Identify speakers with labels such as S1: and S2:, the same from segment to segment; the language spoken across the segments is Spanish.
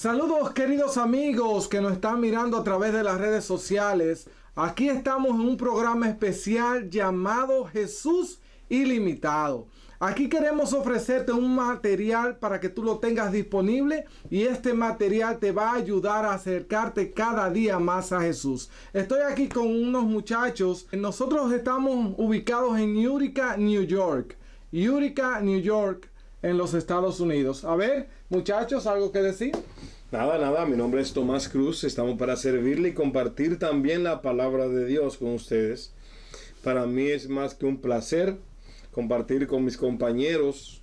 S1: Saludos queridos amigos que nos están mirando a través de las redes sociales. Aquí estamos en un programa especial llamado Jesús Ilimitado. Aquí queremos ofrecerte un material para que tú lo tengas disponible y este material te va a ayudar a acercarte cada día más a Jesús. Estoy aquí con unos muchachos. Nosotros estamos ubicados en Utica, New York. Utica, New York, en los Estados Unidos. A ver, muchachos, ¿algo que decir?
S2: Nada, mi nombre es Tomás Cruz, estamos para servirle y compartir también la palabra de Dios con ustedes. Para mí es más que un placer compartir con mis compañeros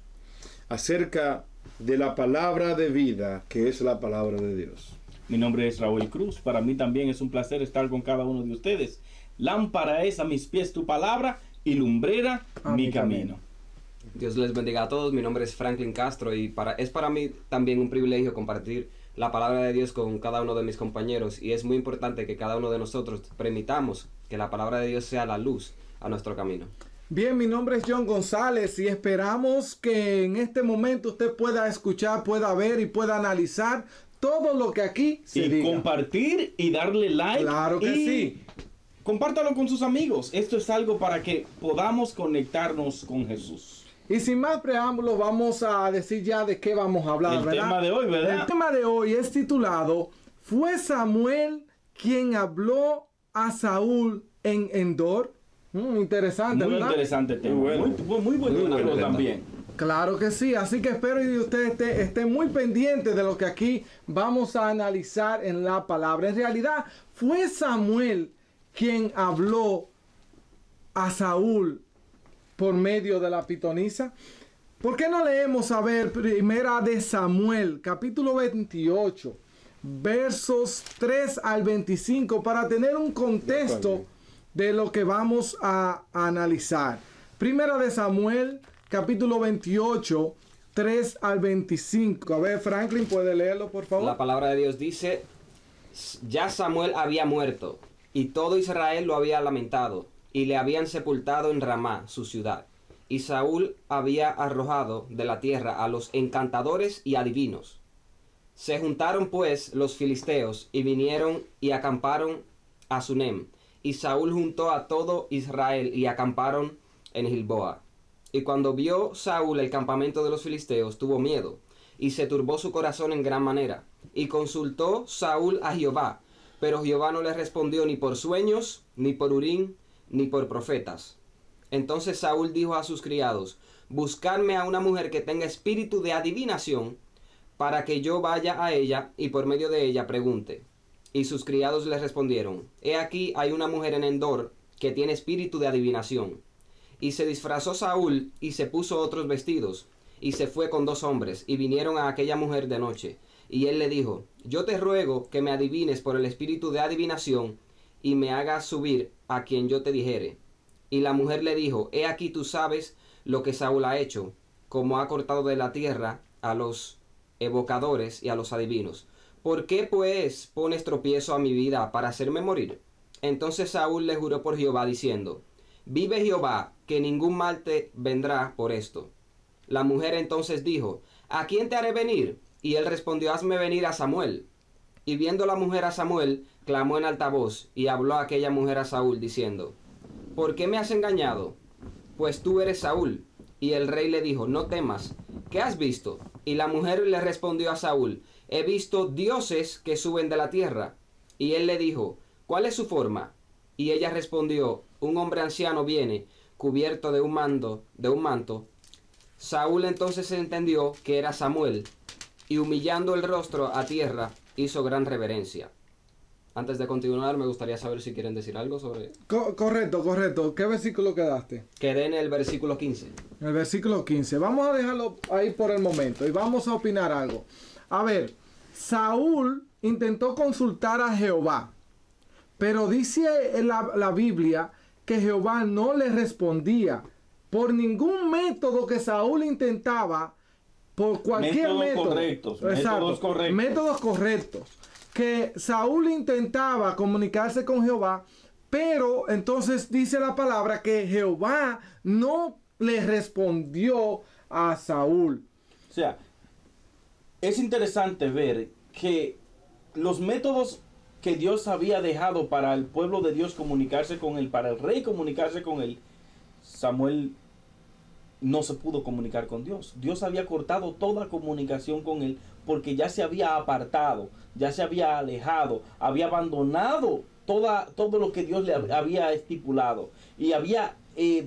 S2: acerca de la palabra de vida, que es la palabra de Dios.
S3: Mi nombre es Raúl Cruz, para mí también es un placer estar con cada uno de ustedes. Lámpara es a mis pies tu palabra y lumbrera mi camino.
S4: Dios les bendiga a todos, mi nombre es Franklin Castro y es para mí también un privilegio compartir la palabra de Dios con cada uno de mis compañeros, y es muy importante que cada uno de nosotros permitamos que la palabra de Dios sea la luz a nuestro camino.
S1: Bien, mi nombre es John González y esperamos que en este momento usted pueda escuchar, pueda ver y pueda analizar todo lo que aquí se diga.
S3: Y compartir y darle like.
S1: Claro que sí.
S3: Compártalo con sus amigos. Esto es algo para que podamos conectarnos con Jesús.
S1: Y sin más preámbulos, vamos a decir ya de qué vamos a hablar, ¿verdad?
S3: El tema de hoy, ¿verdad?
S1: El tema de hoy es titulado ¿Fue Samuel quien habló a Saúl en Endor? Interesante,
S3: muy
S1: ¿verdad?
S3: Interesante tema. Muy bueno también.
S1: Claro que sí, así que espero que usted esté muy pendiente de lo que aquí vamos a analizar en la palabra. En realidad, ¿fue Samuel quien habló a Saúl por medio de la pitonisa? ¿Por qué no leemos a ver Primera de Samuel, capítulo 28, versos 3 al 25, para tener un contexto de lo que vamos a analizar? Primera de Samuel, capítulo 28, 3 al 25. A ver, Franklin, ¿puede leerlo, por favor?
S4: La palabra de Dios dice: ya Samuel había muerto, y todo Israel lo había lamentado, y le habían sepultado en Ramá, su ciudad. Y Saúl había arrojado de la tierra a los encantadores y adivinos. Se juntaron pues los filisteos, y vinieron y acamparon a Sunem. Y Saúl juntó a todo Israel, y acamparon en Gilboa. Y cuando vio Saúl el campamento de los filisteos, tuvo miedo, y se turbó su corazón en gran manera. Y consultó Saúl a Jehová, pero Jehová no le respondió ni por sueños, ni por Urim, ni por profetas. Entonces Saúl dijo a sus criados: buscadme a una mujer que tenga espíritu de adivinación, para que yo vaya a ella y por medio de ella pregunte. Y sus criados le respondieron: he aquí hay una mujer en Endor que tiene espíritu de adivinación. Y se disfrazó Saúl y se puso otros vestidos, y se fue con 2 hombres, y vinieron a aquella mujer de noche. Y él le dijo: yo te ruego que me adivines por el espíritu de adivinación, y me hagas subir a quien yo te dijere. Y la mujer le dijo: he aquí tú sabes lo que Saúl ha hecho, como ha cortado de la tierra a los evocadores y a los adivinos. ¿Por qué pues pones tropiezo a mi vida para hacerme morir? Entonces Saúl le juró por Jehová diciendo: vive Jehová, que ningún mal te vendrá por esto. La mujer entonces dijo: ¿a quién te haré venir? Y él respondió: hazme venir a Samuel. Y viendo la mujer a Samuel, clamó en alta voz, y habló aquella mujer a Saúl, diciendo: ¿por qué me has engañado? Pues tú eres Saúl. Y el rey le dijo: no temas, ¿qué has visto? Y la mujer le respondió a Saúl: he visto dioses que suben de la tierra. Y él le dijo: ¿cuál es su forma? Y ella respondió: un hombre anciano viene, cubierto de un manto. Saúl entonces entendió que era Samuel, y humillando el rostro a tierra, hizo gran reverencia. Antes de continuar, me gustaría saber si quieren decir algo sobre...
S1: Correcto. ¿Qué versículo quedaste?
S4: Quedé en el versículo 15.
S1: El versículo 15. Vamos a dejarlo ahí por el momento y vamos a opinar algo. A ver, Saúl intentó consultar a Jehová, pero dice en la Biblia que Jehová no le respondía por ningún método que Saúl intentaba, por cualquier método. Métodos correctos. Que Saúl intentaba comunicarse con Jehová, pero entonces dice la palabra que Jehová no le respondió a Saúl.
S3: O sea, es interesante ver que los métodos que Dios había dejado para el pueblo de Dios comunicarse con él, para el rey comunicarse con él, Samuel no se pudo comunicar con Dios. Dios había cortado toda comunicación con él porque ya se había apartado, ya se había alejado, había abandonado todo lo que Dios le había estipulado y había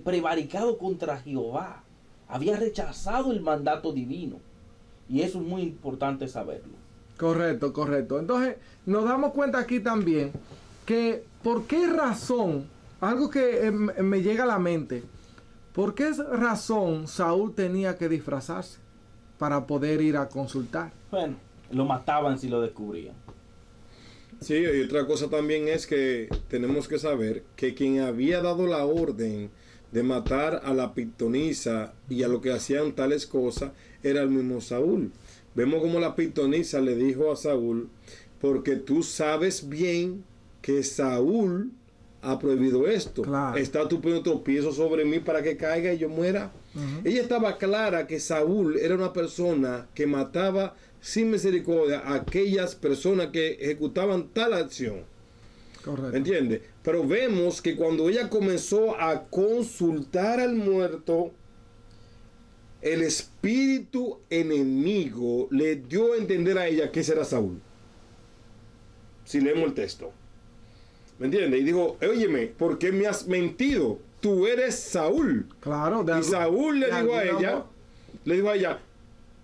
S3: prevaricado contra Jehová. Había rechazado el mandato divino. Y eso es muy importante saberlo.
S1: Correcto, correcto. Entonces, nos damos cuenta aquí también que por qué razón, algo que me llega a la mente, ¿por qué razón Saúl tenía que disfrazarse para poder ir a consultar?
S3: Bueno, lo mataban si lo descubrían.
S2: Sí, y otra cosa también es que tenemos que saber que quien había dado la orden de matar a la pitonisa y a lo que hacían tales cosas era el mismo Saúl. Vemos como la pitonisa le dijo a Saúl, porque tú sabes bien que Saúl ha prohibido esto.
S1: Claro.
S2: Está tú poniendo tropiezo sobre mí para que caiga y yo muera. Ella estaba clara que Saúl era una persona que mataba sin misericordia a aquellas personas que ejecutaban tal acción.
S1: Correcto.
S2: ¿Entiendes? Pero vemos que cuando ella comenzó a consultar al muerto, el espíritu enemigo le dio a entender a ella que ese era Saúl. Si leemos el texto. ¿Me entiendes? Y dijo, óyeme, ¿por qué me has mentido? Tú eres Saúl.
S1: Claro.
S2: Y Saúl le dijo a ella,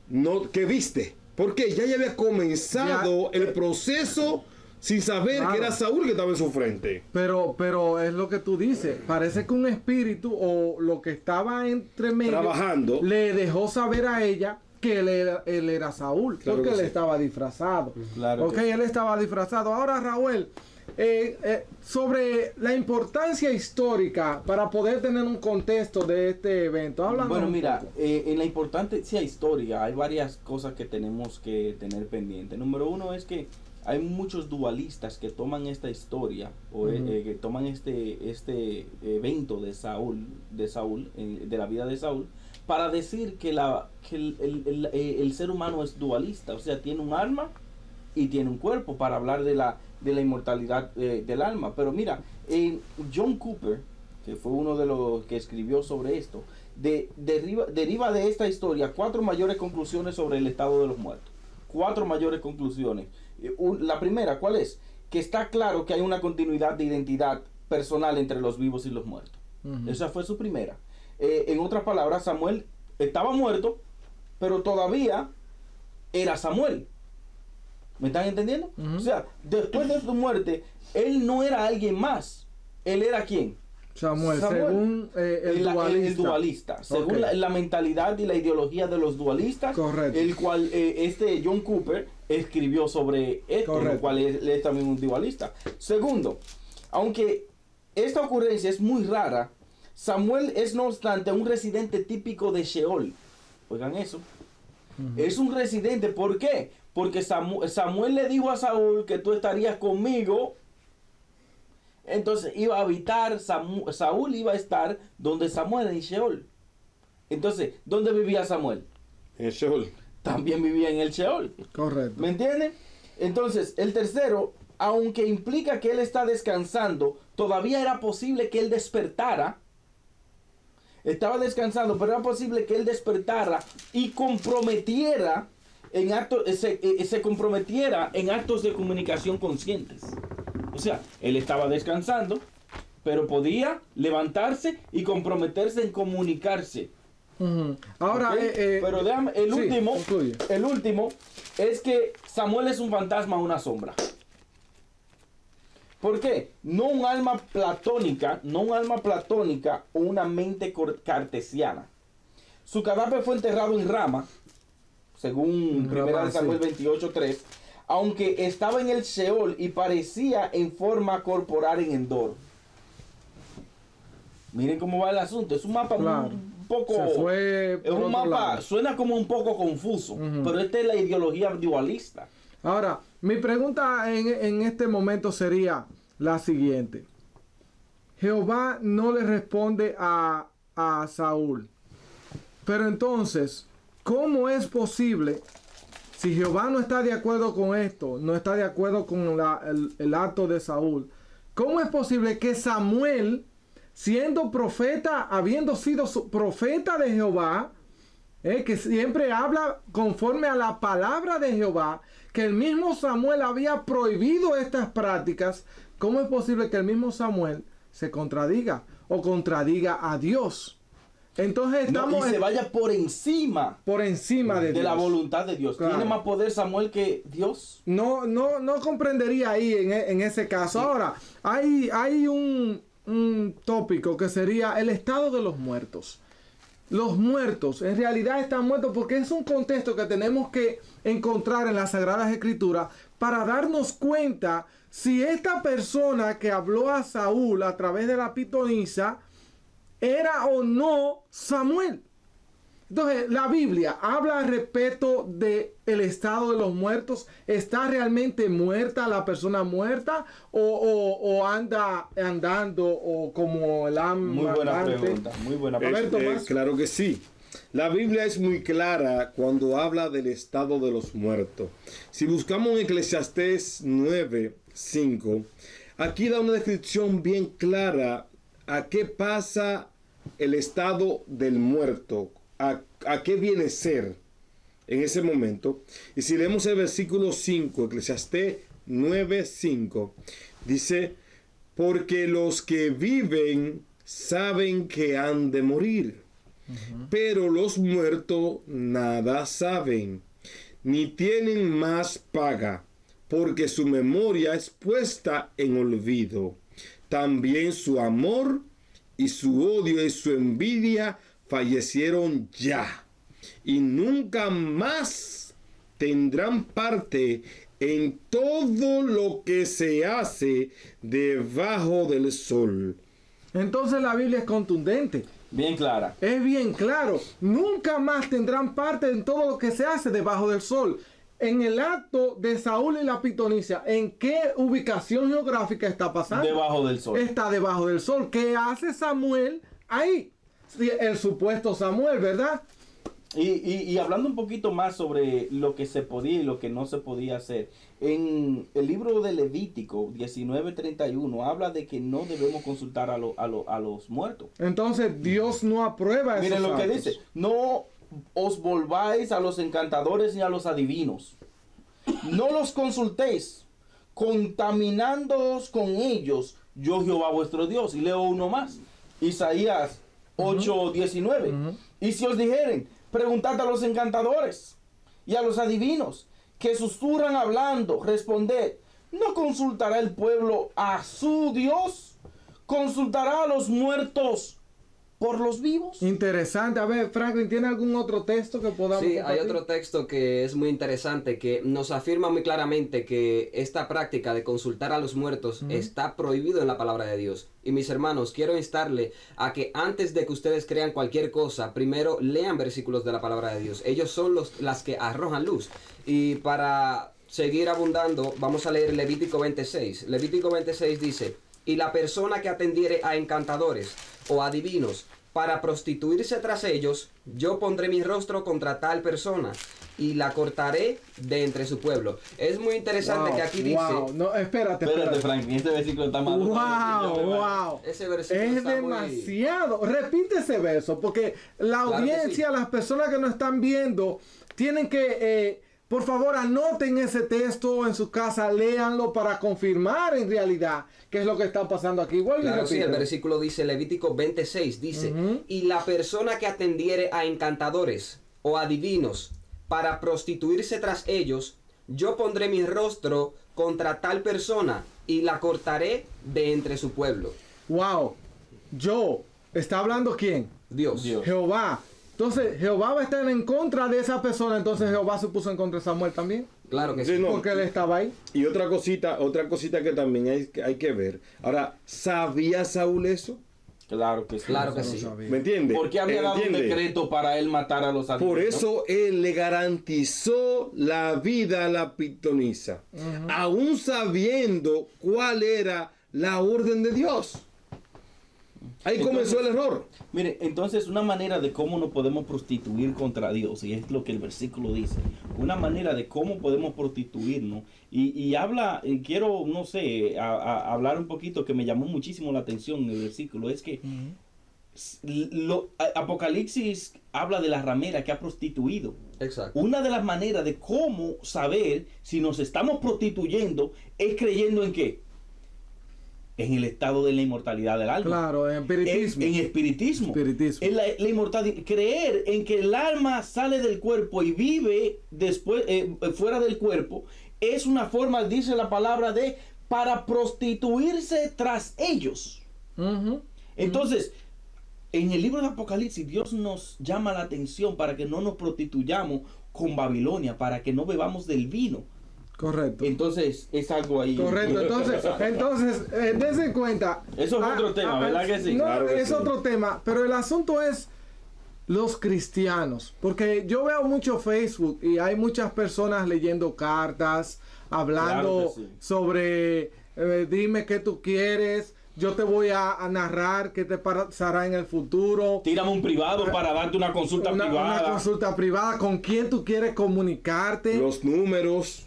S2: no, ¿qué viste? Porque ya había comenzado el proceso sin saber que era Saúl que estaba en su frente.
S1: Pero es lo que tú dices. Parece que un espíritu o lo que estaba entre medio
S2: Trabajando.
S1: le dejó saber a ella que él era Saúl.
S2: Claro
S1: porque
S2: que
S1: él
S2: sí.
S1: estaba disfrazado.
S3: Claro
S1: Ok,
S3: que sí.
S1: él estaba disfrazado. Ahora, Raúl, sobre la importancia histórica para poder tener un contexto de este evento. Háblanos
S3: Bueno,
S1: un
S3: mira,
S1: poco.
S3: en la importancia histórica hay varias cosas que tenemos que tener pendiente. Número uno es que hay muchos dualistas que toman esta historia o que toman este evento de Saúl, de la vida de Saúl, para decir que el ser humano es dualista, o sea, tiene un alma y tiene un cuerpo, para hablar de la inmortalidad del alma. Pero mira, John Cooper, que fue uno de los que escribió sobre esto, deriva de esta historia 4 mayores conclusiones sobre el estado de los muertos. 4 mayores conclusiones. La primera, ¿cuál es? Que está claro que hay una continuidad de identidad personal entre los vivos y los muertos. Esa fue su primera. En otras palabras, Samuel estaba muerto, pero todavía era Samuel. ¿Me están entendiendo? O sea, después de su muerte, él no era alguien más. ¿Él era quién?
S1: Samuel, según el
S3: dualista. Según
S1: Okay.
S3: la mentalidad y la ideología de los dualistas.
S1: Correcto.
S3: El cual John Cooper escribió sobre esto,
S1: Correcto.
S3: lo cual es también un dualista. Segundo, aunque esta ocurrencia es muy rara, Samuel es no obstante un residente típico de Sheol. Oigan eso. Es un residente, ¿por qué? Porque Samuel le dijo a Saúl que tú estarías conmigo. Entonces iba a habitar, Saúl iba a estar donde Samuel, en Sheol. Entonces, ¿dónde vivía Samuel?
S2: En el Sheol.
S3: También vivía en el Sheol.
S1: Correcto.
S3: ¿Me entienden? Entonces, el tercero, aunque implica que él está descansando, todavía era posible que él despertara. Estaba descansando, pero era posible que él despertara y comprometiera en actos, se comprometiera en actos de comunicación conscientes. O sea, él estaba descansando, pero podía levantarse y comprometerse en comunicarse.
S1: Ahora,
S3: ¿Ok? Pero déjame, el último es que Samuel es un fantasma, una sombra. ¿Por qué? No un alma platónica o una mente cartesiana. Su cadáver fue enterrado en Rama, según 1 Samuel 28:3, aunque estaba en el Sheol y parecía en forma corporal en Endor. Miren cómo va el asunto. Es un mapa un poco...
S1: es
S3: un mapa, suena como un poco confuso, pero esta es la ideología dualista.
S1: Ahora, mi pregunta en este momento sería la siguiente. Jehová no le responde a Saúl. Pero entonces, ¿cómo es posible si Jehová no está de acuerdo con esto, no está de acuerdo con el acto de Saúl, ¿cómo es posible que Samuel, siendo profeta, habiendo sido profeta de Jehová, que siempre habla conforme a la palabra de Jehová, que el mismo Samuel había prohibido estas prácticas, ¿cómo es posible que el mismo Samuel se contradiga o contradiga a Dios? Entonces estamos
S3: y se vaya por encima
S1: de Dios,
S3: la voluntad de Dios.
S1: Claro.
S3: ¿Tiene más poder Samuel que Dios?
S1: No comprendería ahí en ese caso. Sí. Ahora, hay un tópico que sería el estado de los muertos. Los muertos en realidad están muertos porque es un contexto que tenemos que encontrar en las Sagradas Escrituras para darnos cuenta si esta persona que habló a Saúl a través de la pitonisa era o no Samuel. Entonces, la Biblia habla al respecto de el estado de los muertos. ¿Está realmente muerta la persona muerta o anda andando o como el alma?
S3: Muy buena pregunta, muy buena pregunta.
S2: Claro que sí. La Biblia es muy clara cuando habla del estado de los muertos. Si buscamos en Eclesiastés 9:5, aquí da una descripción bien clara a qué pasa el estado del muerto, a qué viene a ser en ese momento. Y si leemos el versículo 5, Eclesiastés 9:5, dice: porque los que viven saben que han de morir, pero los muertos nada saben, ni tienen más paga, porque su memoria es puesta en olvido. También su amor y su odio y su envidia fallecieron ya, y nunca más tendrán parte en todo lo que se hace debajo del sol.
S1: Entonces la Biblia es contundente.
S3: Bien clara.
S1: Es bien claro. Nunca más tendrán parte en todo lo que se hace debajo del sol. En el acto de Saúl y la pitonisa, ¿en qué ubicación geográfica está pasando?
S3: Debajo del sol.
S1: Está debajo del sol. ¿Qué hace Samuel ahí? El supuesto Samuel, ¿verdad?
S3: Y hablando un poquito más sobre lo que se podía y lo que no se podía hacer, en el libro de Levítico 19:31 habla de que no debemos consultar a los muertos.
S1: Entonces Dios no aprueba esos
S3: Miren lo que
S1: actos.
S3: dice: no os volváis a los encantadores ni a los adivinos, no los consultéis, contaminándoos con ellos, yo Jehová vuestro Dios. Y leo uno más, Isaías 8:19. Y si os dijeren: preguntad a los encantadores y a los adivinos que susurran hablando, responded: ¿no consultará el pueblo a su Dios? ¿Consultará a los muertos por los vivos?
S1: Interesante. A ver, Franklin, ¿tiene algún otro texto que podamos
S4: Sí,
S1: compartir?
S4: hay otro texto que es muy interesante, que nos afirma muy claramente que esta práctica de consultar a los muertos está prohibido en la palabra de Dios. Y mis hermanos, quiero instarle a que antes de que ustedes crean cualquier cosa, primero lean versículos de la palabra de Dios. Ellos son las que arrojan luz. Y para seguir abundando, vamos a leer Levítico 26. Levítico 26 dice: y la persona que atendiere a encantadores o adivinos para prostituirse tras ellos, yo pondré mi rostro contra tal persona y la cortaré de entre su pueblo. Es muy interesante que aquí dice...
S1: No, espérate,
S3: Frank, este versículo está mal.
S1: Wow.
S4: Ese versículo
S1: es
S4: está
S1: demasiado. Repite ese verso, porque la audiencia,
S4: sí,
S1: las personas que nos están viendo, tienen que... por favor, anoten ese texto en su casa, léanlo para confirmar en realidad qué es lo que está pasando aquí. Igual
S4: claro, sí, el versículo dice, Levítico 26, dice: y la persona que atendiere a encantadores o adivinos para prostituirse tras ellos, yo pondré mi rostro contra tal persona y la cortaré de entre su pueblo.
S1: Wow. ¿Está hablando quién?
S4: Dios.
S1: Jehová. Entonces, Jehová va a estar en contra de esa persona. Entonces, Jehová se puso en contra de Samuel también.
S4: Claro que sí.
S2: No.
S1: Porque él estaba ahí.
S2: Y otra cosita que también hay que ver. Ahora, ¿sabía Saúl eso?
S3: Claro que sí.
S4: Claro que sí.
S2: ¿Me entiendes?
S3: Porque había dado un decreto para él matar a los adivinos.
S2: Por eso él le garantizó la vida a la pitonisa, aún sabiendo cuál era la orden de Dios. Ahí comenzó el error.
S3: Mire, entonces una manera de cómo nos podemos prostituir contra Dios, y es lo que el versículo dice: una manera de cómo podemos prostituirnos. Y habla, quiero, no sé, hablar un poquito que me llamó muchísimo la atención en el versículo, es que Apocalipsis habla de la ramera que ha prostituido.
S4: Exacto.
S3: Una de las maneras de cómo saber si nos estamos prostituyendo es creyendo en qué. En el estado de la inmortalidad del alma.
S1: Claro, en espiritismo.
S3: En espiritismo. En la inmortalidad. Creer en que el alma sale del cuerpo y vive después fuera del cuerpo es una forma, dice la palabra, para prostituirse tras ellos. Entonces, en el libro de Apocalipsis, Dios nos llama la atención para que no nos prostituyamos con Babilonia, para que no bebamos del vino.
S1: Correcto.
S3: Entonces, es algo ahí.
S1: Correcto. Entonces, dense cuenta.
S3: Eso es otro tema, ¿verdad que sí?
S1: No,
S2: Claro que
S1: es
S2: sí.
S1: otro tema, pero el asunto es los cristianos, porque yo veo mucho Facebook y hay muchas personas leyendo cartas, hablando
S3: Claro que sí.
S1: sobre dime qué tú quieres, yo te voy a narrar qué te pasará en el futuro.
S3: Tírame un privado para darte una consulta privada.
S1: Una consulta privada, con quién tú quieres comunicarte.
S2: Los números,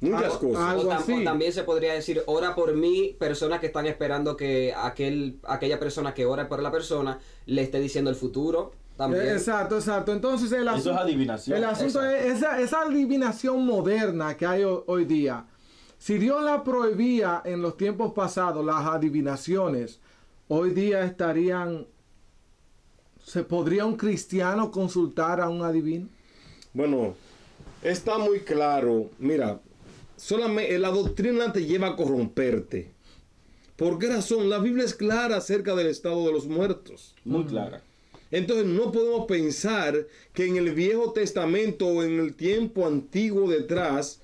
S2: muchas
S1: Algo-
S2: cosas.
S1: algo así.
S4: O también se podría decir, ora por mí, personas que están esperando que aquella persona que ora por la persona le esté diciendo el futuro. También.
S1: Exacto. Entonces el
S3: Eso es adivinación.
S1: El asunto es esa adivinación moderna que hay hoy día. Si Dios la prohibía en los tiempos pasados, las adivinaciones, hoy día ¿podría un cristiano consultar a un adivino?
S2: Bueno, está muy claro. Mira, solamente la doctrina te lleva a corromperte. ¿Por qué razón? La Biblia es clara acerca del estado de los muertos.
S3: Muy clara.
S2: Entonces no podemos pensar que en el Viejo Testamento o en el tiempo antiguo detrás,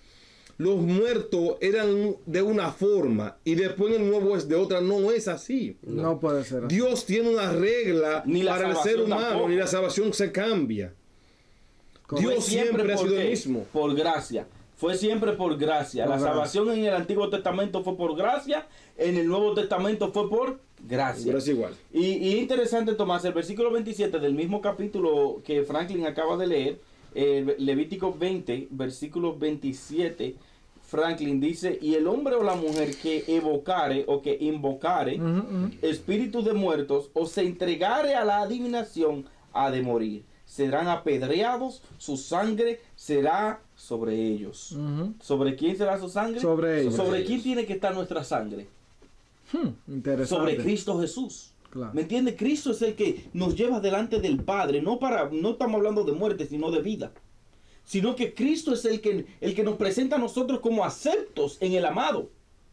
S2: los muertos eran de una forma y después en el Nuevo es de otra. No es así.
S1: No puede ser así.
S2: Dios tiene una regla
S3: Ni la
S2: para el ser
S3: salvación
S2: humano,
S3: tampoco.
S2: ni la salvación se cambia.
S1: Correcto.
S2: Dios siempre ha
S3: ¿por
S2: sido
S3: qué?
S2: el mismo.
S3: Por gracia. Fue siempre por gracia.
S1: Por
S3: La
S1: gracia.
S3: salvación en el Antiguo Testamento fue por gracia. En el Nuevo Testamento fue por gracia.
S2: Pero es igual.
S3: Y interesante, Tomás, el versículo 27 del mismo capítulo que Franklin acaba de leer, Levítico 20, versículo 27, Franklin dice, y el hombre o la mujer que evocare o que invocare espíritus de muertos o se entregare a la adivinación ha de morir. Serán apedreados, su sangre será sobre ellos. ¿Sobre quién será su sangre?
S1: Sobre ellos.
S3: ¿Sobre quién tiene que estar nuestra sangre?
S1: Interesante.
S3: Sobre Cristo Jesús.
S1: Claro.
S3: ¿Me entiende? Cristo es el que nos lleva delante del Padre. No estamos hablando de muerte, sino de vida. Sino que Cristo es el que nos presenta a nosotros como aceptos en el amado.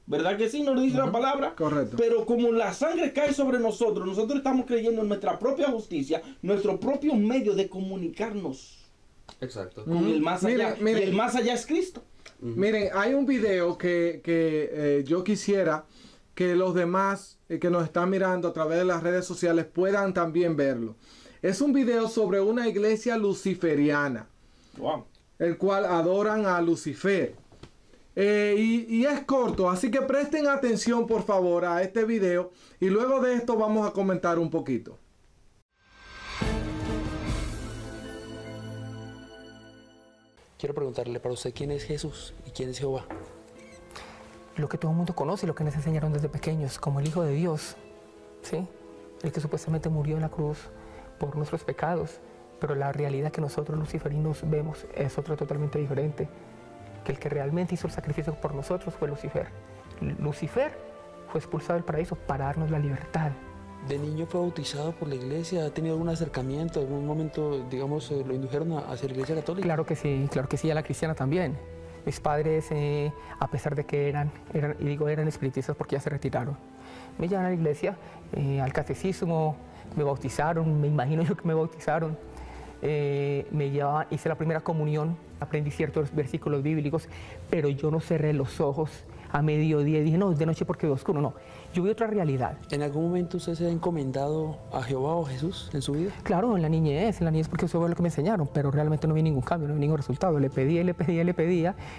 S3: ¿Verdad que sí? ¿No lo dice la palabra?
S1: Correcto.
S3: Pero como la sangre cae sobre nosotros estamos creyendo en nuestra propia justicia, nuestro propio medio de comunicarnos
S4: Exacto.
S3: con el más allá.
S1: Miren.
S3: Y el más allá es Cristo.
S1: Miren, hay un video que yo quisiera que los demás que nos están mirando a través de las redes sociales puedan también verlo. Es un video sobre una iglesia luciferiana,
S3: Wow.
S1: el cual adoran a Lucifer. Y es corto, así que presten atención por favor a este video y luego de esto vamos a comentar un poquito.
S5: Quiero preguntarle para usted quién es Jesús y quién es Jehová.
S6: Lo que todo el mundo conoce, lo que nos enseñaron desde pequeños, como el Hijo de Dios, ¿sí? El que supuestamente murió en la cruz por nuestros pecados, pero la realidad que nosotros luciferinos vemos es otra totalmente diferente, que el que realmente hizo el sacrificio por nosotros fue Lucifer. Lucifer fue expulsado del paraíso para darnos la libertad.
S5: ¿De niño fue bautizado por la iglesia? ¿Ha tenido algún acercamiento? ¿En algún momento, digamos, lo indujeron hacia la iglesia católica?
S6: Claro que sí, a la cristiana también. Mis padres, a pesar de que eran espiritistas porque ya se retiraron, me llevaron a la iglesia, al catecismo, me bautizaron, me imagino yo que me bautizaron. Hice la primera comunión, aprendí ciertos versículos bíblicos, pero yo no cerré los ojos a mediodía y dije, no, de noche porque es oscuro, no. Yo vi otra realidad.
S5: ¿En algún momento usted se ha encomendado a Jehová o a Jesús en su vida?
S6: Claro, en la niñez porque eso fue lo que me enseñaron, pero realmente no vi ningún cambio, no vi ningún resultado. Le pedía,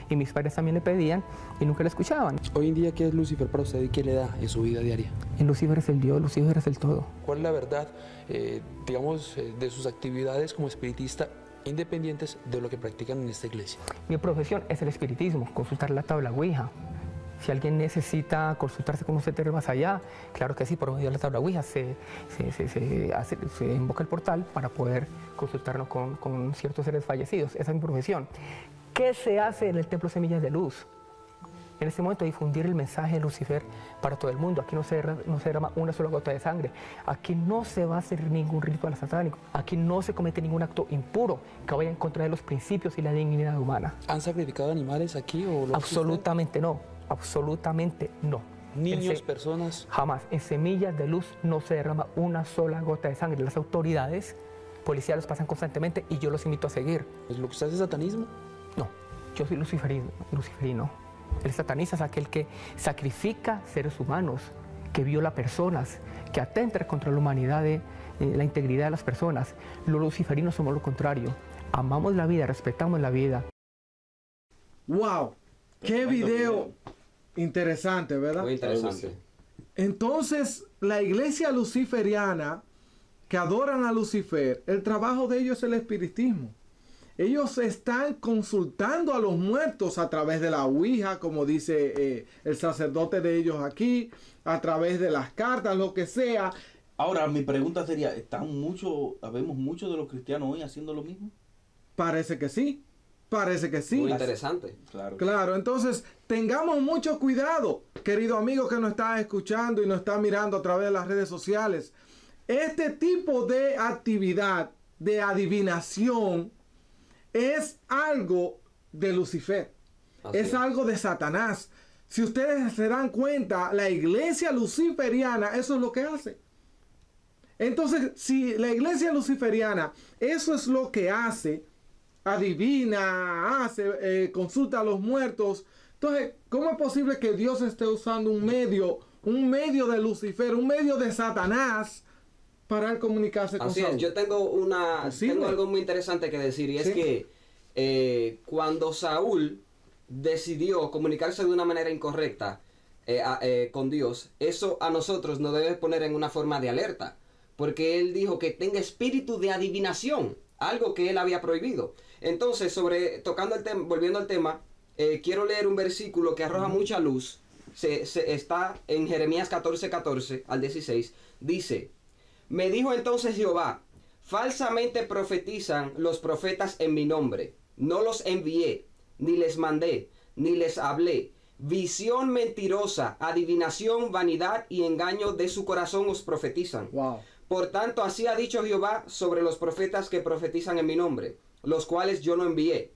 S6: y mis padres también le pedían y nunca le escuchaban.
S5: Hoy en día, ¿qué es Lucifer para usted y qué le da en su vida diaria?
S6: En Lucifer es el Dios, Lucifer es el todo.
S5: ¿Cuál es la verdad, digamos, de sus actividades como espiritista independientes de lo que practican en esta iglesia.
S6: Mi profesión es el espiritismo, consultar la tabla Ouija. Si alguien necesita consultarse con un CTR más allá, claro que sí, por medio de la tabla Ouija se invoca el portal para poder consultarnos con ciertos seres fallecidos. Esa es mi profesión. ¿Qué se hace en el Templo Semillas de Luz? En este momento difundir el mensaje de Lucifer para todo el mundo. Aquí no se derrama una sola gota de sangre. Aquí no se va a hacer ningún ritual satánico. Aquí no se comete ningún acto impuro que vaya en contra de los principios y la dignidad humana.
S5: ¿Han sacrificado animales aquí o lo
S6: Absolutamente no. Absolutamente no.
S5: Niños, personas.
S6: Jamás. En Semillas de Luz no se derrama una sola gota de sangre. Las autoridades policiales pasan constantemente y yo los invito a seguir.
S5: ¿Es lo que usted hace satanismo?
S6: No, yo soy luciferino. El satanista es aquel que sacrifica seres humanos, que viola personas, que atenta contra la humanidad, la integridad de las personas. Los luciferinos somos lo contrario. Amamos la vida, respetamos la vida.
S1: ¡Wow! ¡Qué video interesante, ¿verdad?
S4: Muy interesante.
S1: Entonces, la iglesia luciferiana que adoran a Lucifer, el trabajo de ellos es el espiritismo. Ellos están consultando a los muertos a través de la Ouija, como dice el sacerdote de ellos aquí, a través de las cartas, lo que sea.
S3: Ahora, mi pregunta sería, ¿habemos muchos de los cristianos hoy haciendo lo mismo?
S1: Parece que sí. Parece que sí.
S4: Muy interesante.
S1: Claro, entonces tengamos mucho cuidado, querido amigo que nos está escuchando y nos está mirando a través de las redes sociales. Este tipo de actividad de adivinación es algo de Lucifer. Es algo de Satanás. Si ustedes se dan cuenta, la iglesia luciferiana, eso es lo que hace. Entonces, si la iglesia luciferiana, eso es lo que hace, adivina, consulta a los muertos, entonces, ¿cómo es posible que Dios esté usando un medio de Lucifer, un medio de Satanás para él comunicarse con
S4: Así
S1: Saúl?
S4: es, yo tengo algo muy interesante que decir, y es que cuando Saúl decidió comunicarse de una manera incorrecta con Dios, eso a nosotros nos debe poner en una forma de alerta, porque él dijo que tenga espíritu de adivinación, algo que él había prohibido. Entonces, volviendo al tema, quiero leer un versículo que arroja mucha luz. Está en Jeremías 14:14 al 16. Dice: me dijo entonces Jehová, falsamente profetizan los profetas en mi nombre. No los envié, ni les mandé, ni les hablé. Visión mentirosa, adivinación, vanidad y engaño de su corazón os profetizan.
S1: Wow.
S4: Por tanto, así ha dicho Jehová sobre los profetas que profetizan en mi nombre, los cuales yo no envié.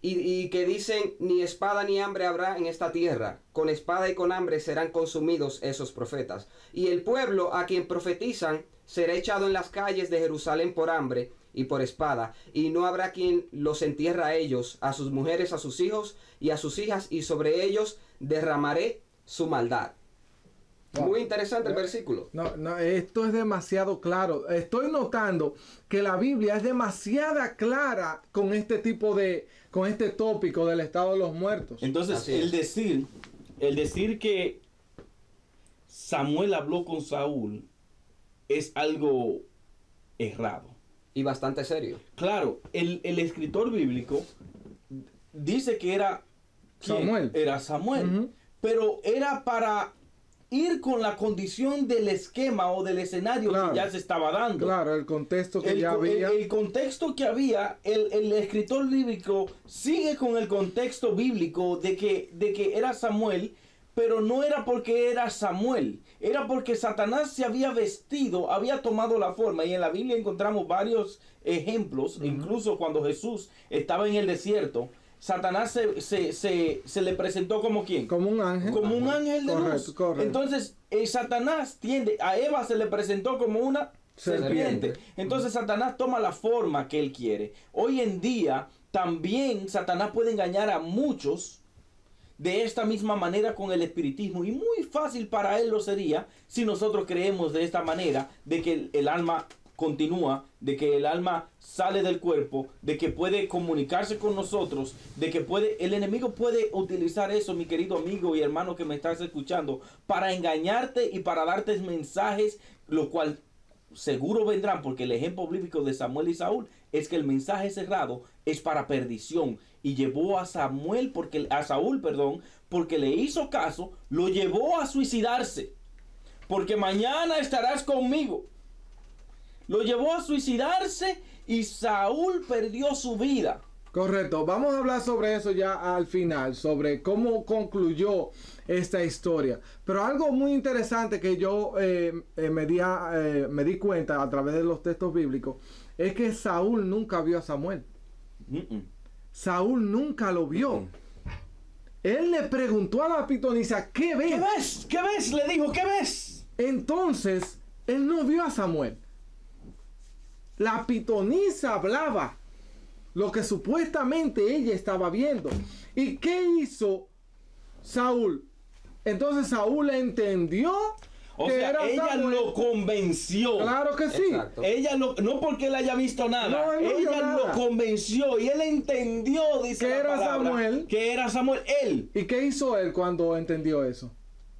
S4: Y que dicen, ni espada ni hambre habrá en esta tierra. Con espada y con hambre serán consumidos esos profetas. Y el pueblo a quien profetizan será echado en las calles de Jerusalén por hambre y por espada. Y no habrá quien los entierra a ellos, a sus mujeres, a sus hijos y a sus hijas. Y sobre ellos derramaré su maldad. Wow. Muy interesante el versículo.
S1: No, esto es demasiado claro. Estoy notando que la Biblia es demasiado clara con este tópico del estado de los muertos.
S3: Entonces, el decir que Samuel habló con Saúl es algo errado.
S4: Y bastante serio.
S3: Claro, el escritor bíblico dice que era
S1: Samuel.
S3: Era Samuel. Pero era para ir con la condición del esquema o del escenario que ya se estaba dando.
S1: Claro, el contexto que ya había.
S3: El contexto que había, el escritor bíblico sigue con el contexto bíblico de que era Samuel, pero no era porque era Samuel, era porque Satanás se había vestido, había tomado la forma, y en la Biblia encontramos varios ejemplos, incluso cuando Jesús estaba en el desierto. Satanás se le presentó como ¿quién?
S1: Como un ángel.
S3: Como un ángel de luz.
S1: Correcto.
S3: Entonces, Satanás a Eva se le presentó como una serpiente. Entonces, Satanás toma la forma que él quiere. Hoy en día, también Satanás puede engañar a muchos de esta misma manera con el espiritismo. Y muy fácil para él lo sería si nosotros creemos de esta manera, de que el alma continúa, de que el alma sale del cuerpo, de que puede comunicarse con nosotros, de que el enemigo puede utilizar eso, mi querido amigo y hermano que me estás escuchando, para engañarte y para darte mensajes, lo cual seguro vendrán, porque el ejemplo bíblico de Samuel y Saúl es que el mensaje cerrado es para perdición, y llevó a Saúl, porque le hizo caso, lo llevó a suicidarse, porque mañana estarás conmigo. Lo llevó a suicidarse y Saúl perdió su vida.
S1: Correcto, vamos a hablar sobre eso ya al final, sobre cómo concluyó esta historia. Pero algo muy interesante que yo me di cuenta a través de los textos bíblicos es que Saúl nunca vio a Samuel. Saúl nunca lo vio. Él le preguntó a la pitonisa, ¿qué ves?
S3: ¿Qué ves? ¿Qué ves? Le dijo, ¿qué ves?
S1: Entonces, él no vio a Samuel. La pitonisa hablaba lo que supuestamente ella estaba viendo. ¿Y qué hizo Saúl? Entonces Saúl entendió
S3: O
S1: que
S3: sea,
S1: era
S3: ella
S1: Samuel.
S3: lo convenció.
S1: Claro que sí.
S4: Exacto.
S3: Ella no porque él haya visto nada,
S1: No, él no vio
S3: ella
S1: nada.
S3: lo convenció y él entendió, dice
S1: Que
S3: la
S1: era
S3: palabra,
S1: Samuel.
S3: que era Samuel. Él
S1: ¿Y qué hizo él cuando entendió eso?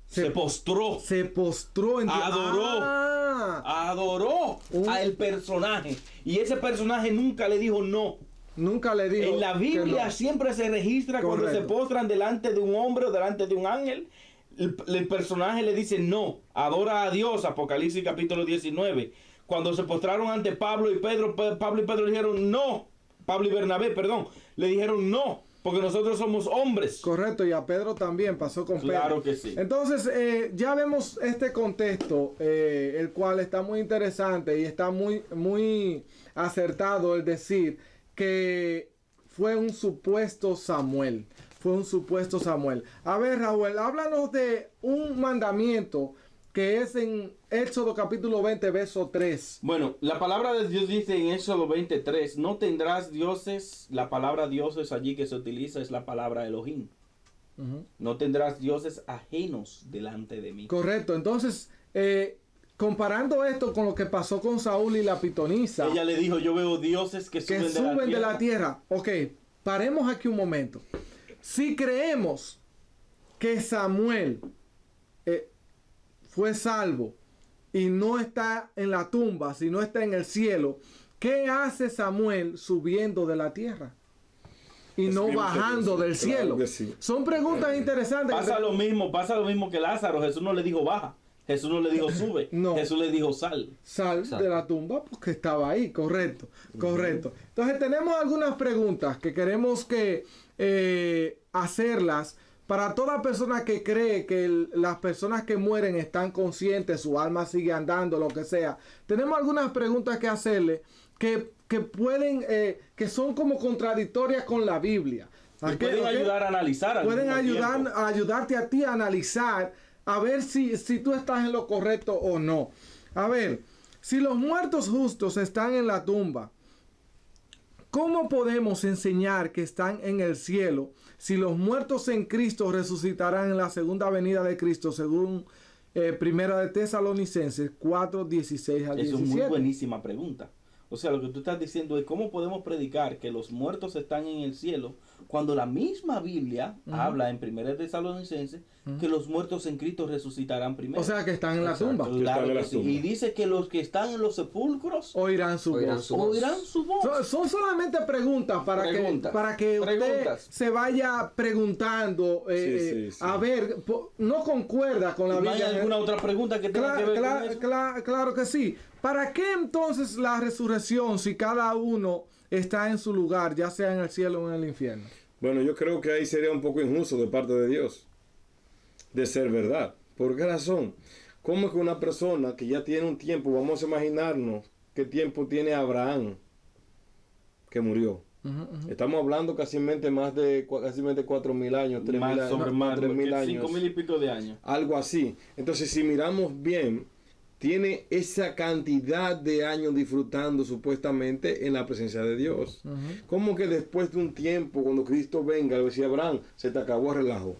S3: se postró,
S1: Se postró en
S3: Adoró. adoró
S1: Un-
S3: al personaje, y ese personaje nunca le dijo no.
S1: Nunca le dijo
S3: En la
S1: que
S3: Biblia
S1: no.
S3: siempre se registra cuando se
S1: Correcto.
S3: postran delante de un hombre o delante de un ángel, el personaje le dice no, adora a Dios, Apocalipsis capítulo 19. Cuando se postraron ante Pablo y Pedro, Pablo y Pedro dijeron no, Pablo y Bernabé, perdón, le dijeron no, porque nosotros somos hombres.
S1: Correcto, y a Pedro también pasó con Pedro.
S3: Claro que sí.
S1: Entonces, ya vemos este contexto, el cual está muy interesante y está muy acertado el decir que fue un supuesto Samuel. Fue un supuesto Samuel. A ver, Raúl, háblanos de un mandamiento que es en Éxodo capítulo 20, verso 3.
S3: Bueno, la palabra de Dios dice en Éxodo 23, no tendrás dioses. La palabra dioses allí que se utiliza es la palabra Elohim. No tendrás dioses ajenos delante de mí.
S1: Correcto. Entonces, comparando esto con lo que pasó con Saúl y la pitonisa,
S3: Ella le dijo, yo veo dioses que
S1: que suben de la tierra. Ok, paremos aquí un momento. Si creemos que Samuel fue salvo y no está en la tumba, sino está en el cielo, ¿qué hace Samuel subiendo de la tierra y no
S2: Escribe
S1: bajando
S2: que
S1: del
S2: sí, claro
S1: cielo?
S2: que sí.
S1: Son preguntas interesantes.
S3: Pasa lo mismo que Lázaro. Jesús no le dijo baja. Jesús no le dijo sube.
S1: No.
S3: Jesús le dijo sal.
S1: Sal
S4: Exacto.
S1: de la tumba porque estaba ahí, correcto, correcto. Entonces tenemos algunas preguntas que queremos hacerlas para toda persona que cree que las personas que mueren están conscientes, su alma sigue andando, lo que sea. Tenemos algunas preguntas que hacerle que pueden, que son como contradictorias con la Biblia.
S3: Y pueden ayudar a analizar. al
S1: Pueden
S3: mismo tiempo.
S1: ayudarte a ti a analizar, a ver si tú estás en lo correcto o no. A ver, si los muertos justos están en la tumba, ¿cómo podemos enseñar que están en el cielo si los muertos en Cristo resucitarán en la segunda venida de Cristo, según Primera de Tesalonicenses 4, 16 al
S3: Eso es
S1: 17?
S3: muy buenísima pregunta. O sea, lo que tú estás diciendo es cómo podemos predicar que los muertos están en el cielo cuando la misma Biblia habla en 1 Tesalonicenses que los muertos en Cristo resucitarán primero.
S1: O sea, que están en la
S3: Exacto,
S1: tumba.
S2: Que están
S3: claro
S2: en la
S3: que sí.
S2: tumba.
S3: Y dice que los que están en los sepulcros
S1: Oirán su
S4: Oirán
S1: voz.
S4: su voz.
S3: oirán su voz.
S1: Son solamente preguntas para que usted
S3: Preguntas.
S1: se vaya preguntando
S2: Sí.
S1: a ver, no concuerda con la
S3: ¿No hay
S1: Biblia.
S3: alguna otra pregunta que tenga que ver con eso?
S1: Claro que sí. ¿Para qué entonces la resurrección si cada uno está en su lugar, ya sea en el cielo o en el infierno?
S2: Bueno, yo creo que ahí sería un poco injusto de parte de Dios, de ser verdad. ¿Por qué razón? ¿Cómo es que una persona que ya tiene un tiempo, vamos a imaginarnos qué tiempo tiene Abraham que murió? Estamos hablando casi más de 4.000 años, 3.000
S3: Más
S2: años,
S3: sobre más,
S2: 3.000 años.
S3: 5.000 y pico de años.
S2: Algo así. Entonces, si miramos bien, tiene esa cantidad de años disfrutando supuestamente en la presencia de Dios. Como que después de un tiempo, cuando Cristo venga, le decía Abraham, se te acabó el relajo.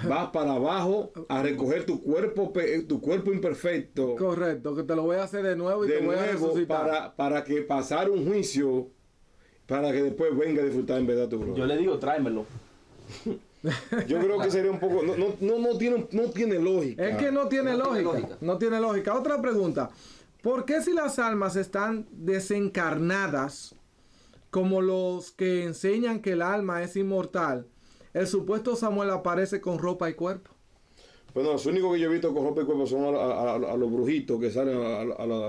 S2: Vas para abajo a recoger tu cuerpo imperfecto.
S1: Correcto, que te lo voy a hacer de nuevo y
S2: De
S1: te voy a
S2: nuevo,
S1: resucitar.
S2: para que pasar un juicio, para que después venga a disfrutar en verdad tu
S3: Yo
S2: gloria.
S3: le digo, tráemelo.
S2: Yo creo que sería un poco, no tiene lógica.
S1: Es que no tiene
S4: No tiene
S1: lógica.
S4: lógica.
S1: No tiene lógica. Otra pregunta. ¿Por qué si las almas están desencarnadas, como los que enseñan que el alma es inmortal, el supuesto Samuel aparece con ropa y cuerpo?
S2: Bueno, los únicos que yo he visto con ropa y cuerpo son a los brujitos que salen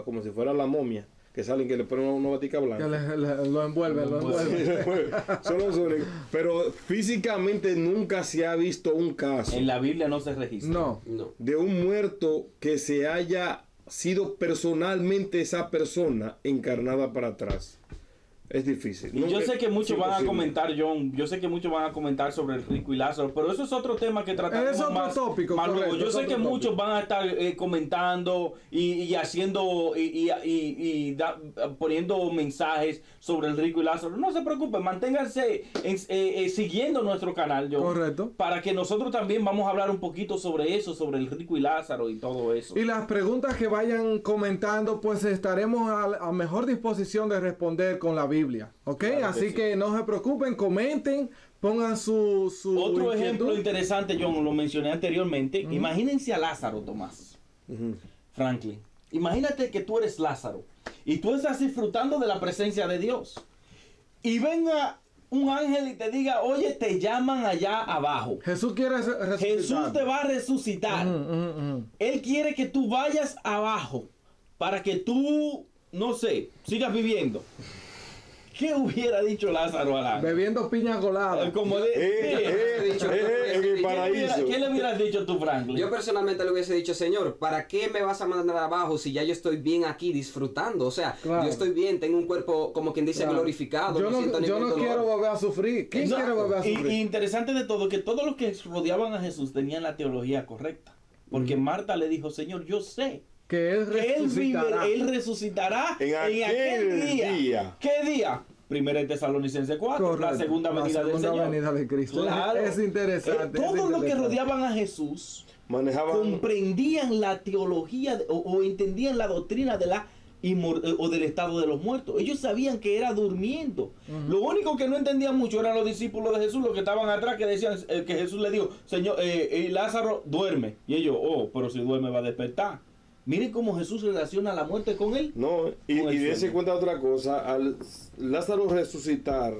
S2: como si fuera la momia, que salen, que le ponen una batica blanca.
S1: Que lo envuelven,
S2: Son los únicos. Pero físicamente nunca se ha visto un caso
S3: En la Biblia no se registra.
S1: No.
S4: No.
S2: de un muerto que se haya sido personalmente esa persona encarnada para atrás. Es difícil.
S3: Y yo sé que muchos van a
S2: imposible.
S3: comentar, John, yo sé que muchos van a comentar sobre el rico y Lázaro, pero eso es otro tema que trataremos
S1: Es otro
S3: más,
S1: tópico,
S3: más luego.
S1: correcto,
S3: Yo
S1: es
S3: sé
S1: otro
S3: que muchos
S1: tópico.
S3: van a estar comentando y haciendo poniendo mensajes sobre el rico y Lázaro. No se preocupen, manténganse siguiendo nuestro canal, John.
S1: Correcto.
S3: Para que nosotros también vamos a hablar un poquito sobre eso, sobre el rico y Lázaro y todo eso.
S1: Y las preguntas que vayan comentando, pues estaremos a mejor disposición de responder con la Biblia. ¿Ok?
S3: Claro que
S1: Así
S3: sí.
S1: que no se preocupen, comenten, pongan su
S3: Otro
S1: inquietud.
S3: ejemplo interesante, John, lo mencioné anteriormente. Imagínense a Lázaro, Tomás. Franklin. Imagínate que tú eres Lázaro y tú estás disfrutando de la presencia de Dios. Y venga un ángel y te diga, oye, te llaman allá abajo.
S1: Jesús quiere resucitar.
S3: Jesús te va a resucitar. Él quiere que tú vayas abajo para que tú, no sé, sigas viviendo. ¿Qué hubiera dicho Lázaro al ángel?
S1: Bebiendo piña colada.
S3: Como de,
S2: en el paraíso.
S3: ¿Qué le hubieras dicho tú, Franklin?
S4: Yo personalmente le hubiese dicho, Señor, ¿para qué me vas a mandar abajo si ya yo estoy bien aquí disfrutando? O sea,
S1: Claro.
S4: yo estoy bien, tengo un cuerpo, como quien dice,
S1: Claro.
S4: glorificado.
S1: Yo
S4: siento
S1: no
S4: ningún dolor.
S1: quiero volver a sufrir. ¿Quién
S3: Exacto.
S1: quiere volver a
S3: Y
S1: sufrir?
S3: interesante de todo, que todos los que rodeaban a Jesús tenían la teología correcta. Porque Marta le dijo, Señor, yo sé
S1: Que él
S3: que
S1: resucitará.
S3: él resucitará
S2: En aquel día.
S3: ¿Qué día? Primera de Tesalonicenses 4,
S1: Correcto.
S3: la segunda venida del Señor.
S1: venida de Cristo.
S3: Claro.
S1: Es interesante. es
S3: Todos los que
S1: interesante.
S3: rodeaban a Jesús
S2: Manejaban.
S3: comprendían la teología o entendían la doctrina de la o del estado de los muertos. Ellos sabían que era durmiendo. Lo único que no entendían mucho eran los discípulos de Jesús, los que estaban atrás, que decían que Jesús le dijo, Señor, Lázaro duerme. Y ellos, pero si duerme va a despertar. Miren cómo Jesús relaciona la muerte con él.
S2: No, y
S3: Con el
S2: dése
S3: sueño.
S2: cuenta de otra cosa, al Lázaro resucitar,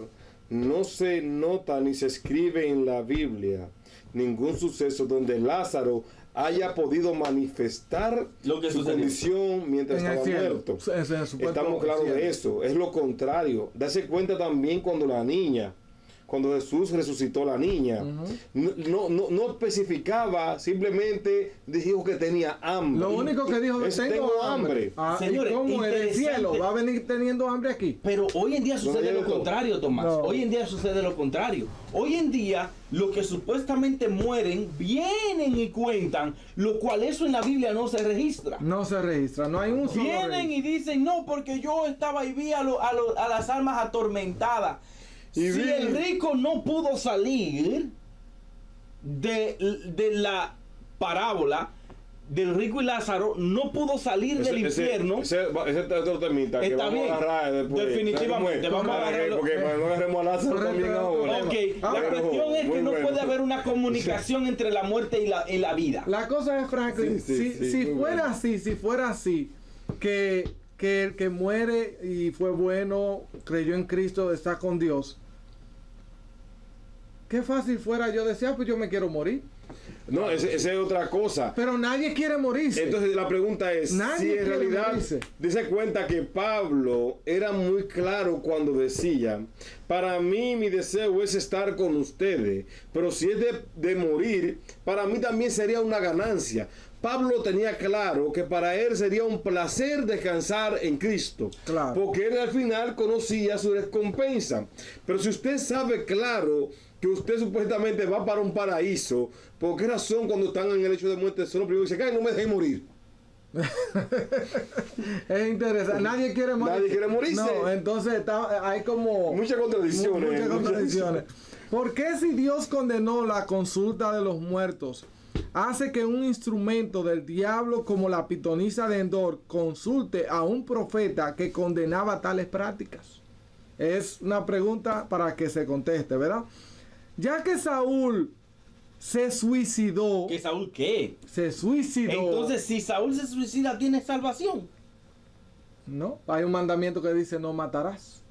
S2: no se nota ni se escribe en la Biblia ningún suceso donde Lázaro haya podido manifestar
S3: Lo que
S2: su
S3: sucedió.
S2: condición mientras
S1: En el
S2: estaba
S1: cielo.
S2: muerto.
S1: En su cuerpo
S2: Estamos claros
S1: cielo.
S2: de eso, es lo contrario. Dase cuenta también cuando Jesús resucitó a la niña, no especificaba, simplemente dijo que tenía hambre.
S1: Lo único que dijo es tengo hambre.
S3: Señores,
S1: ¿y cómo en el
S3: interesante.
S1: cielo va a venir teniendo hambre aquí?
S3: Pero hoy en día sucede
S2: hay de
S3: lo
S2: todo.
S3: contrario, Tomás.
S1: No.
S3: Hoy en día sucede lo contrario. Hoy en día, los que supuestamente mueren vienen y cuentan, lo cual eso en la Biblia no se registra.
S1: No se registra, no hay un solo
S3: Vienen
S1: registro.
S3: y dicen, no, porque yo estaba y vi a las almas atormentadas.
S2: Y
S3: Si
S2: vi-
S3: el rico no pudo salir de la parábola del rico y Lázaro, no pudo salir del infierno.
S2: Ese es otro temita que
S3: Está
S2: vamos
S3: bien.
S2: a agarrar después.
S3: Definitivamente,
S2: ¿Sabes cómo es?
S3: vamos a agarrarlo.
S2: Porque para no agarremos a Lázaro
S1: Correcto.
S2: también ahora.
S3: Ok, la
S1: Pero,
S3: cuestión es que
S2: muy
S3: no
S2: bueno.
S3: puede haber una comunicación entre la muerte y la vida.
S1: La cosa es, Franklin,
S2: Sí,
S1: si
S2: muy
S1: fuera
S2: bueno.
S1: así, si fuera así, que el que muere y fue bueno, creyó en Cristo, está con Dios, qué fácil fuera yo decir, pues yo me quiero morir.
S2: No, esa es otra cosa.
S1: Pero nadie quiere morirse.
S2: Entonces la pregunta es,
S1: Nadie
S2: si en
S1: quiere
S2: realidad
S1: morirse.
S2: dice cuenta que Pablo era muy claro cuando decía, para mí mi deseo es estar con ustedes, pero si es de morir, para mí también sería una ganancia. Pablo tenía claro que para él sería un placer descansar en Cristo,
S1: Claro.
S2: porque él al final conocía su recompensa. Pero si usted sabe claro que usted supuestamente va para un paraíso, ¿por qué razón cuando están en el hecho de muerte son los primeros que dicen, "Ay, no me dejen morir"?
S1: Es interesante. Nadie quiere morir.
S2: Nadie quiere morirse.
S1: No, entonces hay como
S2: Muchas contradicciones.
S1: muchas contradicciones. ¿Por qué si Dios condenó la consulta de los muertos, hace que un instrumento del diablo como la pitonisa de Endor consulte a un profeta que condenaba tales prácticas? Es una pregunta para que se conteste, ¿verdad? Ya que Saúl se suicidó,
S3: ¿Que Saúl qué?
S1: se suicidó.
S3: Entonces, si Saúl se suicida, ¿tiene salvación?
S1: No, hay un mandamiento que dice no matarás.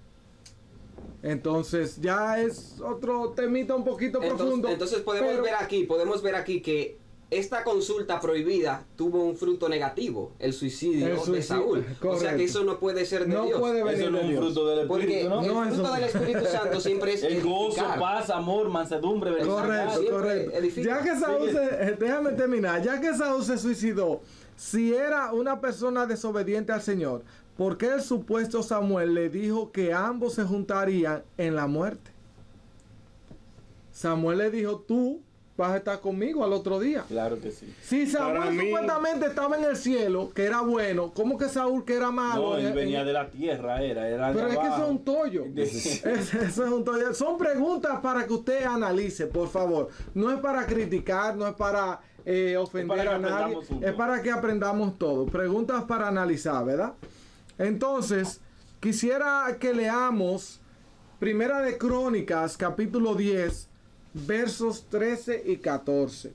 S1: Entonces ya es otro temita un poquito profundo.
S4: Entonces podemos ver aquí que esta consulta prohibida tuvo un fruto negativo, el suicidio de Saúl.
S1: Correcto.
S4: O sea que eso no puede ser de
S1: No
S4: Dios.
S1: puede venir
S3: Eso no
S1: de
S3: es un
S1: Dios.
S3: fruto del
S4: Porque
S3: Espíritu, ¿no?
S1: No,
S4: el fruto
S1: eso-
S4: del Espíritu Santo siempre es
S3: El gozo,
S4: edificar.
S3: paz, amor, mansedumbre, benignidad.
S1: Correcto,
S4: siempre
S1: correcto.
S4: edifica.
S1: Ya que Saúl déjame terminar, ya que Saúl se suicidó, si era una persona desobediente al Señor, ¿por qué el supuesto Samuel le dijo que ambos se juntarían en la muerte? Samuel le dijo, tú vas a estar conmigo al otro día.
S3: Claro que sí.
S1: Si
S2: Para
S1: Samuel
S2: mí-
S1: supuestamente estaba en el cielo, que era bueno, ¿cómo que Saúl, que era malo?
S3: No, él venía de la tierra, era
S1: Pero
S3: de
S1: es que eso
S3: abajo.
S1: es un tollo. Eso es un tollo. Son preguntas para que usted analice, por favor. No es para criticar, no es para ofender
S3: para que
S1: a nadie.
S3: aprendamos juntos.
S1: Es para que aprendamos todo. Preguntas para analizar, ¿verdad? Entonces, quisiera que leamos Primera de Crónicas, capítulo 10, versos 13 y 14.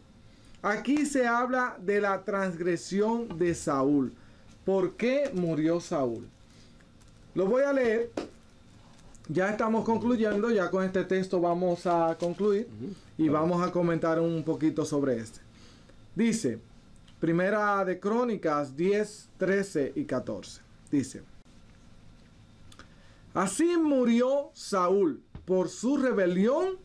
S1: Aquí se habla de la transgresión de Saúl. ¿Por qué murió Saúl? Lo voy a leer. Ya estamos concluyendo, ya con este texto vamos a concluir y vamos a comentar un poquito sobre este. Dice, Primera de Crónicas 10, 13 y 14. Dice, así murió Saúl por su rebelión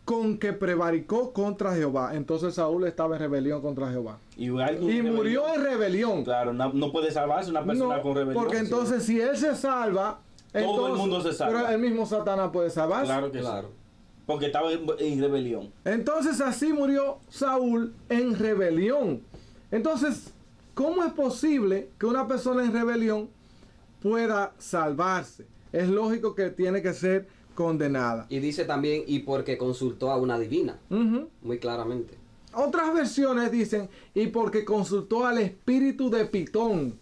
S1: con que prevaricó contra Jehová. Entonces Saúl estaba en rebelión contra Jehová.
S3: Y
S1: murió en rebelión.
S3: Claro, no puede salvarse una persona
S1: No,
S3: con rebelión.
S1: porque entonces si él se salva,
S3: Todo el
S1: entonces-
S3: mundo se salva.
S1: Pero el mismo Satanás puede salvarse.
S3: Claro que
S4: Claro.
S3: sí. Porque estaba en rebelión.
S1: Entonces así murió Saúl en rebelión. Entonces, ¿cómo es posible que una persona en rebelión pueda salvarse? Es lógico que tiene que ser condenada.
S4: Y dice también, y porque consultó a una divina,
S1: Ujú.
S4: muy claramente.
S1: Otras versiones dicen, y porque consultó al espíritu de Pitón.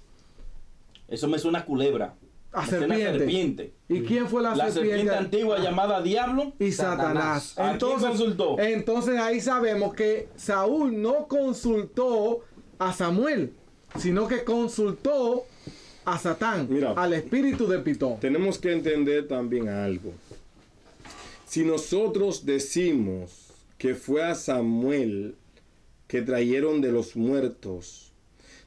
S3: Eso me suena a culebra.
S1: A
S3: Me suena
S1: serpiente.
S3: serpiente.
S1: ¿Y quién fue la
S3: La serpiente antigua llamada Diablo.
S1: Y Satanás.
S3: ¿A quién consultó?
S1: Entonces ahí sabemos que Saúl no consultó a Samuel, sino que consultó a Satán,
S2: Mira.
S1: al espíritu de Pitón.
S2: Tenemos que entender también algo. Si nosotros decimos que fue a Samuel que trajeron de los muertos,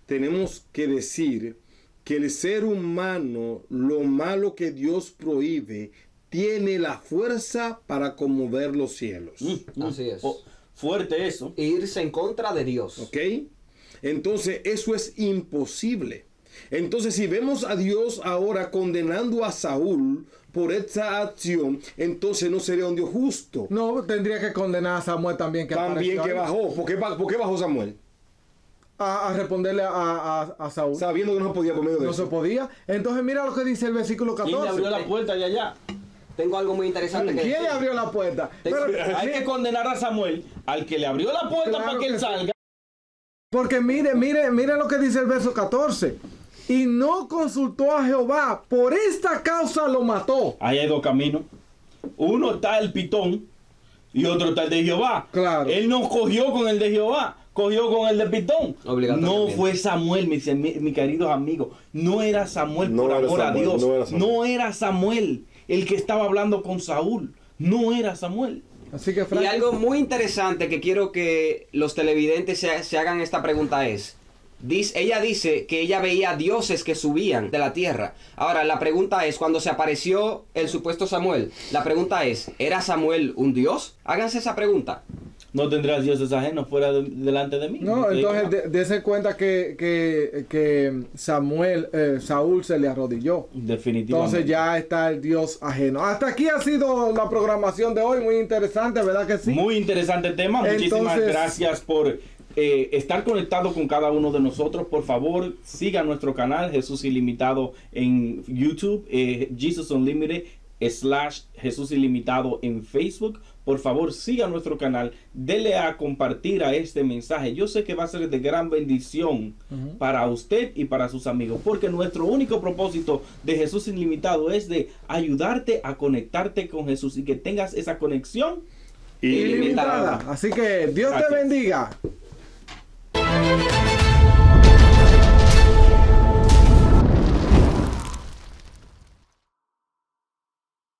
S2: tenemos que decir que el ser humano, lo malo que Dios prohíbe, tiene la fuerza para conmover los cielos.
S4: Así es.
S3: Fuerte eso.
S4: E irse en contra de Dios.
S2: ¿Ok? Entonces eso es imposible. Entonces si vemos a Dios ahora condenando a Saúl por esta acción, entonces no sería un Dios justo.
S1: No, tendría que condenar a Samuel también que
S2: También
S1: apareció
S2: que
S1: ahí,
S2: bajó. ¿Por qué bajó Samuel?
S1: a responderle a Saúl.
S2: Sabiendo que no se podía por medio de
S1: No
S2: eso.
S1: se podía. Entonces mira lo que dice el versículo
S3: ¿Quién le abrió
S1: 14.
S3: la puerta de allá?
S4: Tengo algo muy interesante que
S1: ¿Quién le
S4: decir.
S1: abrió la puerta?
S3: Hay que condenar a Samuel, al que le abrió la puerta
S1: Claro
S3: para que
S1: que
S3: él
S1: sí.
S3: salga.
S1: Porque mire lo que dice el verso 14. Y no consultó a Jehová, por esta causa lo mató.
S3: Ahí hay dos caminos. Uno está el Pitón y otro está el de Jehová.
S1: Claro.
S3: Él no cogió con el de Jehová, cogió con el de Pitón.
S4: Obligatoriamente.
S3: No fue Samuel, mis queridos amigos. No era Samuel,
S2: No
S3: por
S2: era
S3: amor a
S2: Samuel,
S3: Dios.
S2: no era Samuel.
S3: No era Samuel el que estaba hablando con Saúl. No era Samuel.
S1: Así que Frank,
S4: Y algo muy interesante que quiero que los televidentes se hagan esta pregunta es, ella dice que ella veía dioses que subían de la tierra. Ahora, la pregunta es, cuando se apareció el supuesto Samuel, la pregunta es, ¿era Samuel un dios? Háganse esa pregunta.
S3: No tendrás dioses ajenos fuera delante de mí.
S1: no, entonces dése cuenta que Saúl se le arrodilló.
S3: Definitivamente.
S1: Entonces ya está el Dios ajeno. Hasta aquí ha sido la programación de hoy, muy interesante, ¿verdad que sí?
S3: Muy interesante tema. Muchísimas
S1: Entonces-
S3: gracias por estar conectado con cada uno de nosotros. Por favor, siga nuestro canal Jesús Ilimitado en YouTube, Jesus Unlimited / Jesús Ilimitado en Facebook. Por favor, siga nuestro canal, dele a compartir a este mensaje. Yo sé que va a ser de gran bendición para usted y para sus amigos, porque nuestro único propósito de Jesús Ilimitado es de ayudarte a conectarte con Jesús y que tengas esa conexión
S1: Ilimitada. Así que Dios te
S3: Gracias.
S1: bendiga.